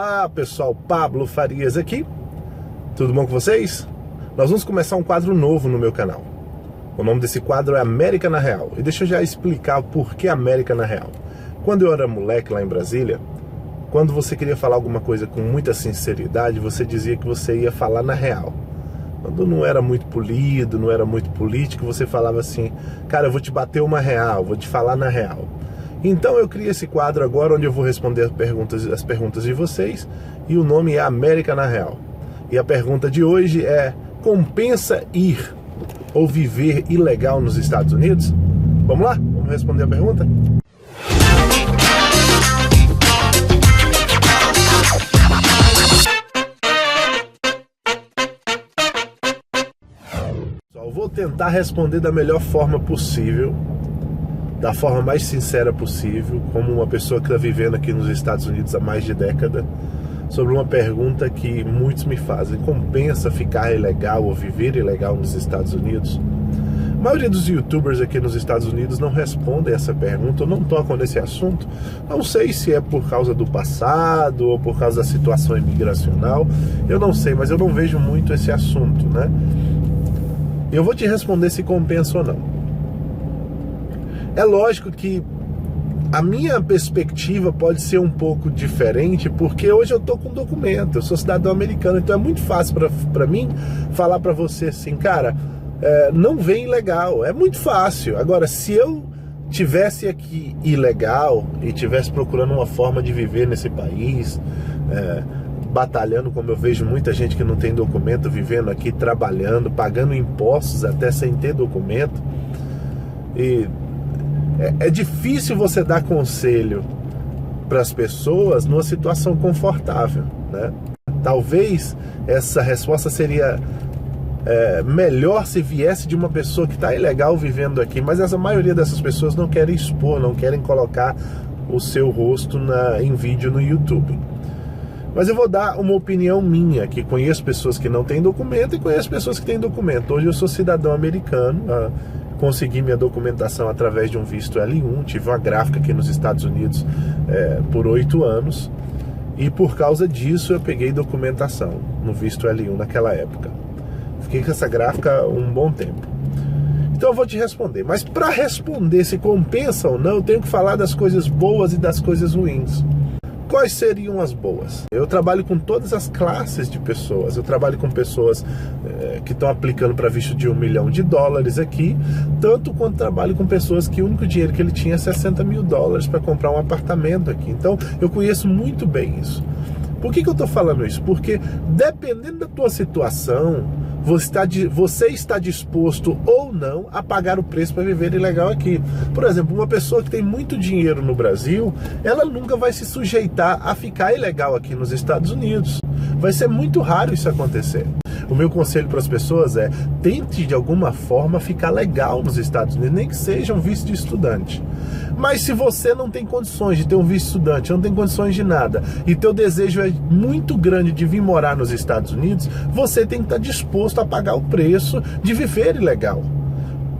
Olá pessoal, Pablo Farias aqui, tudo bom com vocês? Nós vamos começar um quadro novo no meu canal. O nome desse quadro é América na Real. E deixa eu já explicar o porquê América na Real. Quando eu era moleque lá em Brasília, quando você queria falar alguma coisa com muita sinceridade, você dizia que você ia falar na real. Quando não era muito polido, não era muito político, você falava assim: cara, eu vou te bater uma real, vou te falar na real. Então eu criei esse quadro agora onde eu vou responder as perguntas de vocês, e o nome é América na Real. E a pergunta de hoje é: compensa ir ou viver ilegal nos Estados Unidos? Vamos lá? Vamos responder a pergunta? Eu vou tentar responder da melhor forma possível, da forma mais sincera possível, como uma pessoa que está vivendo aqui nos Estados Unidos há mais de década, sobre uma pergunta que muitos me fazem: compensa ficar ilegal ou viver ilegal nos Estados Unidos? A maioria dos youtubers aqui nos Estados Unidos não respondem essa pergunta, ou não tocam nesse assunto. Não sei se é por causa do passado ou por causa da situação imigracional, eu não sei, mas eu não vejo muito esse assunto, né? Eu vou te responder se compensa ou não. É lógico que a minha perspectiva pode ser um pouco diferente, porque hoje eu estou com documento, eu sou cidadão americano, então é muito fácil para mim falar para você assim: cara, não vem ilegal, é muito fácil. Agora, se eu tivesse aqui ilegal e tivesse procurando uma forma de viver nesse país, batalhando, como eu vejo muita gente que não tem documento vivendo aqui, trabalhando, pagando impostos até sem ter documento, e é difícil você dar conselho para as pessoas numa situação confortável, né? Talvez essa resposta seria melhor se viesse de uma pessoa que está ilegal vivendo aqui, mas a maioria dessas pessoas não querem expor, não querem colocar o seu rosto em vídeo no YouTube. Mas eu vou dar uma opinião minha, que conheço pessoas que não têm documento e conheço pessoas que têm documento. Hoje eu sou cidadão americano, consegui minha documentação através de um visto L1, tive uma gráfica aqui nos Estados Unidos por 8 anos, e por causa disso eu peguei documentação no visto L1 naquela época. Fiquei com essa gráfica um bom tempo. Então eu vou te responder, mas para responder se compensa ou não, eu tenho que falar das coisas boas e das coisas ruins. Quais seriam as boas? Eu trabalho com todas as classes de pessoas. Eu trabalho com pessoas que estão aplicando para visto de $1 milhão aqui, tanto quanto trabalho com pessoas que o único dinheiro que ele tinha é $60 mil para comprar um apartamento aqui. Então eu conheço muito bem isso. Por que eu estou falando isso? Porque dependendo da tua situação, você está disposto ou não a pagar o preço para viver ilegal aqui. Por exemplo, uma pessoa que tem muito dinheiro no Brasil, ela nunca vai se sujeitar a ficar ilegal aqui nos Estados Unidos. Vai ser muito raro isso acontecer. O meu conselho para as pessoas é: tente de alguma forma ficar legal nos Estados Unidos, nem que seja um visto de estudante. Mas se você não tem condições de ter um visto de estudante, não tem condições de nada, e teu desejo é muito grande de vir morar nos Estados Unidos, você tem que estar disposto a pagar o preço de viver ilegal.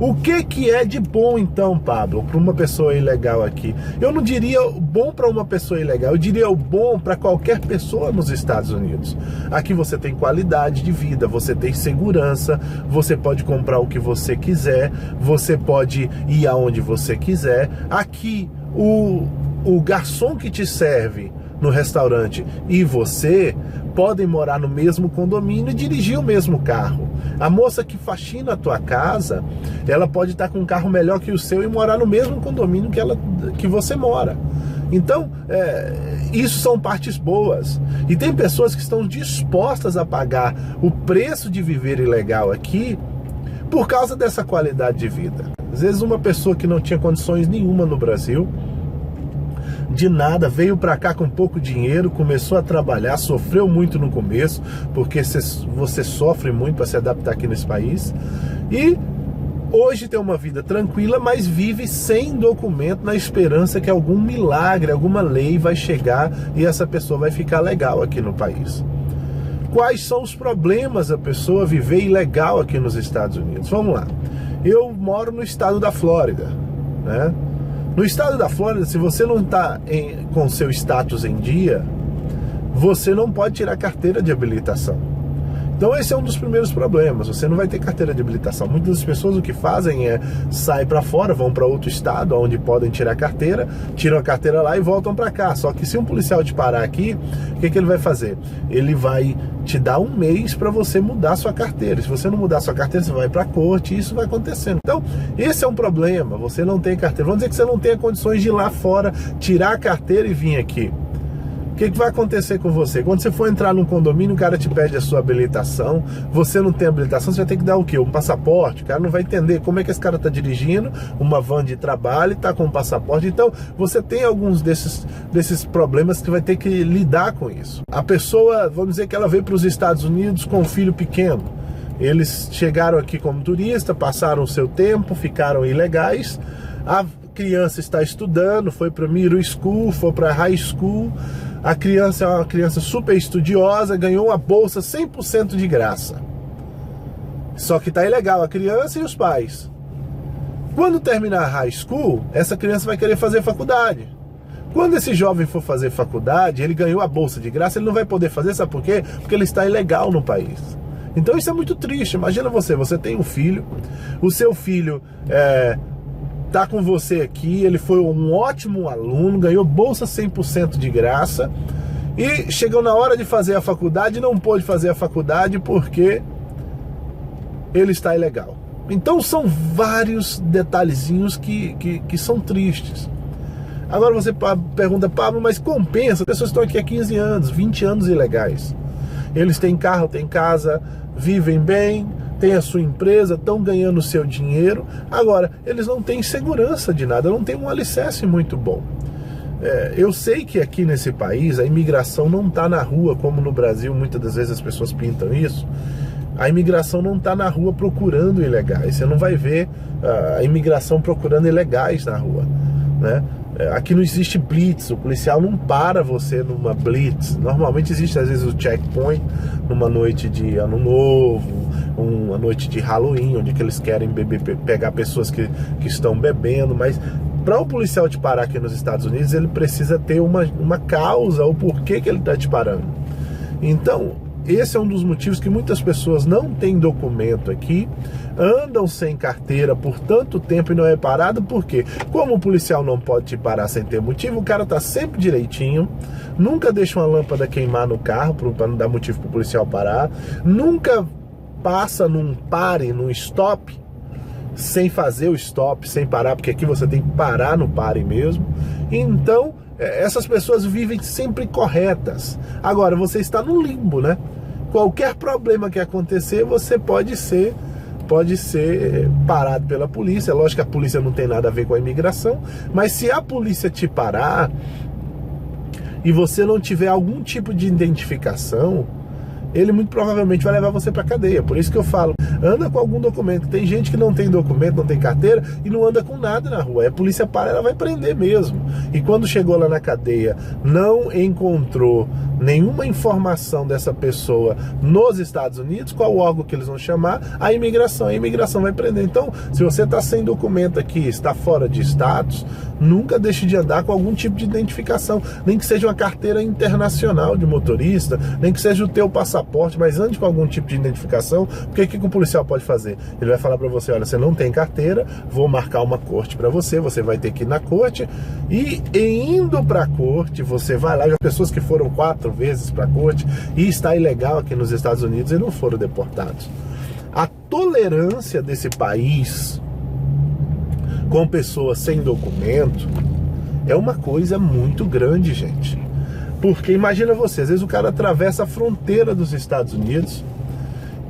O que é de bom então, Pablo, para uma pessoa ilegal aqui? Eu não diria bom para uma pessoa ilegal, eu diria o bom para qualquer pessoa nos Estados Unidos. Aqui você tem qualidade de vida, você tem segurança, você pode comprar o que você quiser, você pode ir aonde você quiser. Aqui o garçom que te serve no restaurante e você podem morar no mesmo condomínio e dirigir o mesmo carro. A moça que faxina a tua casa, ela pode estar com um carro melhor que o seu e morar no mesmo condomínio que você mora. Então, isso são partes boas. E tem pessoas que estão dispostas a pagar o preço de viver ilegal aqui por causa dessa qualidade de vida. Às vezes uma pessoa que não tinha condições nenhuma no Brasil, de nada, veio para cá com pouco dinheiro, começou a trabalhar, sofreu muito no começo, porque você sofre muito para se adaptar aqui nesse país, e hoje tem uma vida tranquila, mas vive sem documento, na esperança que algum milagre, alguma lei vai chegar e essa pessoa vai ficar legal aqui no país. Quais são os problemas da pessoa viver ilegal aqui nos Estados Unidos? Vamos lá. Eu moro no estado da Flórida, né? No estado da Flórida, se você não está com seu status em dia, você não pode tirar carteira de habilitação. Então esse é um dos primeiros problemas, você não vai ter carteira de habilitação. Muitas das pessoas o que fazem é sair para fora, vão para outro estado onde podem tirar a carteira, tiram a carteira lá e voltam para cá. Só que se um policial te parar aqui, o que ele vai fazer? Ele vai te dar um mês para você mudar sua carteira. Se você não mudar sua carteira, você vai para a corte e isso vai acontecendo. Então esse é um problema, você não tem carteira. Vamos dizer que você não tenha condições de ir lá fora, tirar a carteira e vir aqui. O que vai acontecer com você? Quando você for entrar num condomínio, o cara te pede a sua habilitação, você não tem habilitação, você vai ter que dar o quê? Um passaporte? O cara não vai entender como é que esse cara está dirigindo uma van de trabalho e está com um passaporte. Então, você tem alguns desses problemas que vai ter que lidar com isso. A pessoa, vamos dizer que ela veio para os Estados Unidos com um filho pequeno. Eles chegaram aqui como turista, passaram o seu tempo, ficaram ilegais. A criança está estudando, foi para middle school, foi para high school. A criança é uma criança super estudiosa, ganhou uma bolsa 100% de graça. Só que está ilegal a criança e os pais. Quando terminar a high school, essa criança vai querer fazer faculdade. Quando esse jovem for fazer faculdade, ele ganhou a bolsa de graça, ele não vai poder fazer, sabe por quê? Porque ele está ilegal no país. Então isso é muito triste. Imagina você tem um filho, o seu filho tá com você aqui, ele foi um ótimo aluno, ganhou bolsa 100% de graça e chegou na hora de fazer a faculdade e não pôde fazer a faculdade porque ele está ilegal. Então são vários detalhezinhos que são tristes. Agora você pergunta, Pablo, mas compensa? As pessoas estão aqui há 15 anos, 20 anos ilegais. Eles têm carro, têm casa, vivem bem, tem a sua empresa, estão ganhando o seu dinheiro. Agora, eles não têm segurança de nada, não tem um alicerce muito bom. Eu sei que aqui nesse país a imigração não está na rua, como no Brasil muitas das vezes as pessoas pintam isso. A imigração não está na rua procurando ilegais. Você não vai ver a imigração procurando ilegais na rua, né? Aqui não existe blitz, o policial não para você numa blitz. Normalmente existe às vezes o checkpoint numa noite de ano novo, uma noite de Halloween, onde que eles querem pegar pessoas que estão bebendo, mas para o policial te parar aqui nos Estados Unidos, ele precisa ter uma causa, o porquê que ele está te parando. Então, esse é um dos motivos que muitas pessoas não têm documento aqui, andam sem carteira por tanto tempo e não é parado, porque como o policial não pode te parar sem ter motivo, o cara tá sempre direitinho, nunca deixa uma lâmpada queimar no carro para não dar motivo para o policial parar, nunca passa num pare, num stop, sem fazer o stop, sem parar, porque aqui você tem que parar no pare mesmo. Então essas pessoas vivem sempre corretas. Agora, você está no limbo, né? Qualquer problema que acontecer, você pode ser parado pela polícia. Lógico que a polícia não tem nada a ver com a imigração, mas se a polícia te parar e você não tiver algum tipo de identificação, ele muito provavelmente vai levar você para cadeia. Por isso que eu falo, anda com algum documento. Tem gente que não tem documento, não tem carteira e não anda com nada na rua. A polícia para, ela vai prender mesmo. E quando chegou lá na cadeia, não encontrou nenhuma informação dessa pessoa nos Estados Unidos, qual órgão que eles vão chamar? A imigração. A imigração vai prender. Então, se você está sem documento aqui, está fora de status, nunca deixe de andar com algum tipo de identificação. Nem que seja uma carteira internacional de motorista, nem que seja o teu passaporte, mas ande com algum tipo de identificação, porque o que o policial pode fazer? Ele vai falar para você, olha, você não tem carteira, vou marcar uma corte para você, você vai ter que ir na corte, e indo para a corte, você vai lá, já pessoas que foram 4 vezes para a corte, e está ilegal aqui nos Estados Unidos e não foram deportados. A tolerância desse país com pessoas sem documento é uma coisa muito grande, gente. Porque imagina você, às vezes o cara atravessa a fronteira dos Estados Unidos,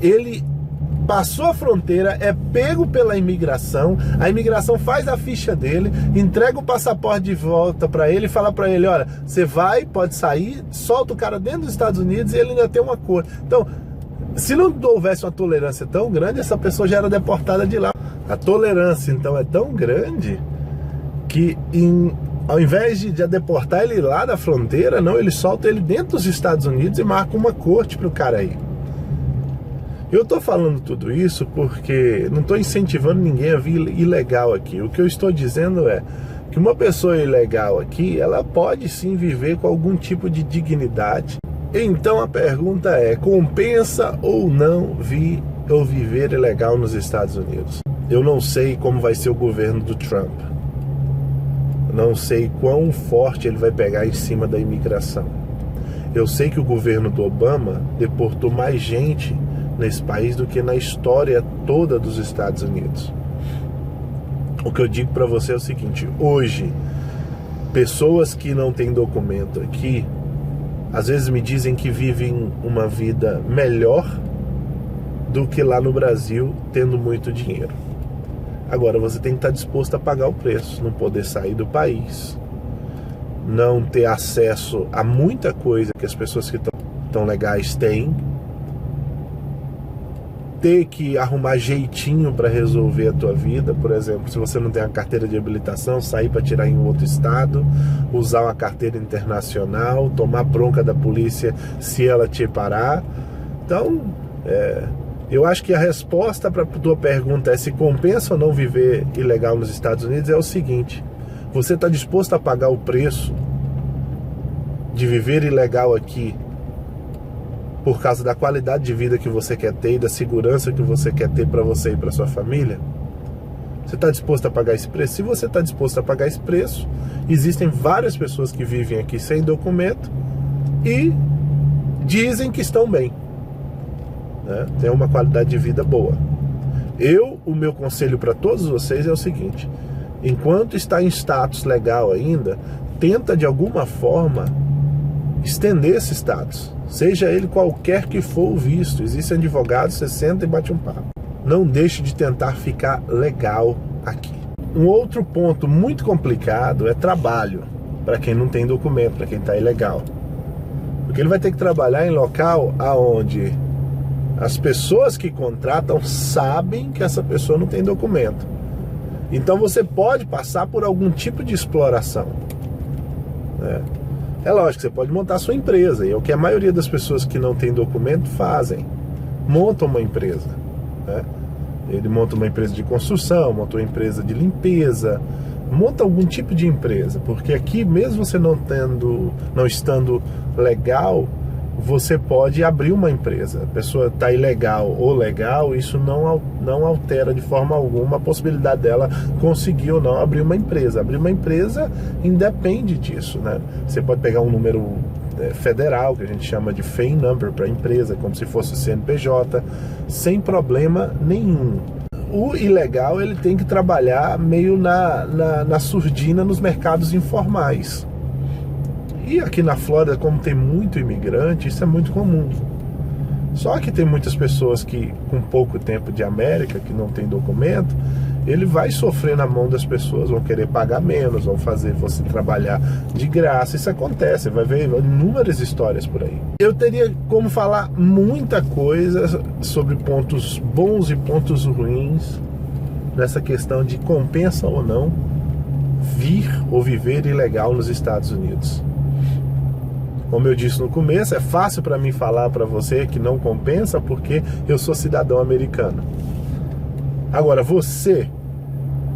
ele passou a fronteira, é pego pela imigração, a imigração faz a ficha dele, entrega o passaporte de volta para ele e fala para ele, olha, você vai, pode sair, solta o cara dentro dos Estados Unidos e ele ainda tem uma cor. Então, se não houvesse uma tolerância tão grande, essa pessoa já era deportada de lá. A tolerância, então, é tão grande que ao invés de deportar ele lá da fronteira, não, ele solta ele dentro dos Estados Unidos e marca uma corte para o cara aí. Eu estou falando tudo isso porque não estou incentivando ninguém a vir ilegal aqui. O que eu estou dizendo é, que uma pessoa ilegal aqui, ela pode sim viver com algum tipo de dignidade. Então a pergunta é, compensa ou não viver ilegal nos Estados Unidos? Eu não sei como vai ser o governo do Trump. Não sei quão forte ele vai pegar em cima da imigração. Eu sei que o governo do Obama deportou mais gente nesse país do que na história toda dos Estados Unidos. O que eu digo para você é o seguinte: hoje, pessoas que não têm documento aqui, às vezes me dizem que vivem uma vida melhor do que lá no Brasil, tendo muito dinheiro. Agora, você tem que estar disposto a pagar o preço, não poder sair do país, não ter acesso a muita coisa que as pessoas que estão legais têm, ter que arrumar jeitinho para resolver a tua vida. Por exemplo, se você não tem a carteira de habilitação, sair para tirar em outro estado, usar uma carteira internacional, tomar bronca da polícia se ela te parar. Então, eu acho que a resposta para a tua pergunta é se compensa ou não viver ilegal nos Estados Unidos é o seguinte: você está disposto a pagar o preço de viver ilegal aqui por causa da qualidade de vida que você quer ter e da segurança que você quer ter para você e para sua família? Você está disposto a pagar esse preço? Se você está disposto a pagar esse preço, existem várias pessoas que vivem aqui sem documento e dizem que estão bem, né? Tem uma qualidade de vida boa. O meu conselho para todos vocês é o seguinte: enquanto está em status legal ainda, tenta de alguma forma estender esse status, seja ele qualquer que for o visto. Existem advogados, você senta e bate um papo. Não deixe de tentar ficar legal aqui. Um outro ponto muito complicado é trabalho, para quem não tem documento, para quem está ilegal. Porque ele vai ter que trabalhar em local aonde as pessoas que contratam sabem que essa pessoa não tem documento. Então você pode passar por algum tipo de exploração, né? É lógico que você pode montar a sua empresa, e é o que a maioria das pessoas que não tem documento fazem. Montam uma empresa, né? Ele monta uma empresa de construção, monta uma empresa de limpeza, monta algum tipo de empresa, porque aqui, mesmo você não estando legal, você pode abrir uma empresa. A pessoa está ilegal ou legal, isso não altera de forma alguma a possibilidade dela conseguir ou não abrir uma empresa. Abrir uma empresa independe disso, né? Você pode pegar um número federal, que a gente chama de FEI number para empresa, como se fosse o CNPJ, sem problema nenhum. O ilegal, ele tem que trabalhar meio na surdina nos mercados informais. E aqui na Flórida, como tem muito imigrante, isso é muito comum. Só que tem muitas pessoas que, com pouco tempo de América, que não tem documento, ele vai sofrer na mão das pessoas, vão querer pagar menos, vão fazer você trabalhar de graça. Isso acontece, você vai ver inúmeras histórias por aí. Eu teria como falar muita coisa sobre pontos bons e pontos ruins nessa questão de compensa ou não vir ou viver ilegal nos Estados Unidos. Como eu disse no começo, é fácil para mim falar para você que não compensa porque eu sou cidadão americano. Agora, você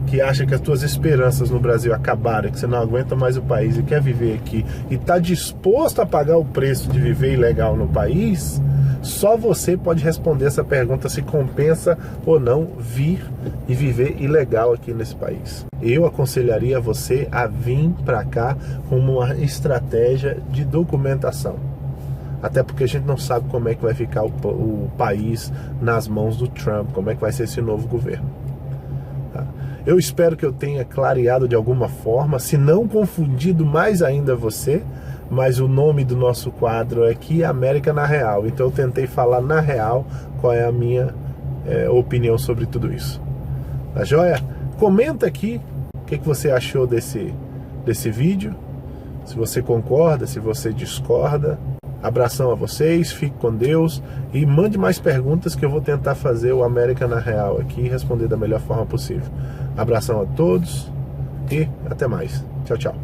que acha que as suas esperanças no Brasil acabaram, que você não aguenta mais o país e quer viver aqui e está disposto a pagar o preço de viver ilegal no país, só você pode responder essa pergunta, se compensa ou não vir e viver ilegal aqui nesse país. Eu aconselharia você a vir para cá como uma estratégia de documentação. Até porque a gente não sabe como é que vai ficar o país nas mãos do Trump, como é que vai ser esse novo governo. Tá? Eu espero que eu tenha clareado de alguma forma, se não confundido mais ainda você, mas o nome do nosso quadro é aqui América na Real. Então eu tentei falar na real qual é a minha opinião sobre tudo isso. Tá joia? Comenta aqui o que você achou desse vídeo, se você concorda, se você discorda. Abração a vocês, fique com Deus e mande mais perguntas que eu vou tentar fazer o América na Real aqui e responder da melhor forma possível. Abração a todos e até mais. Tchau, tchau.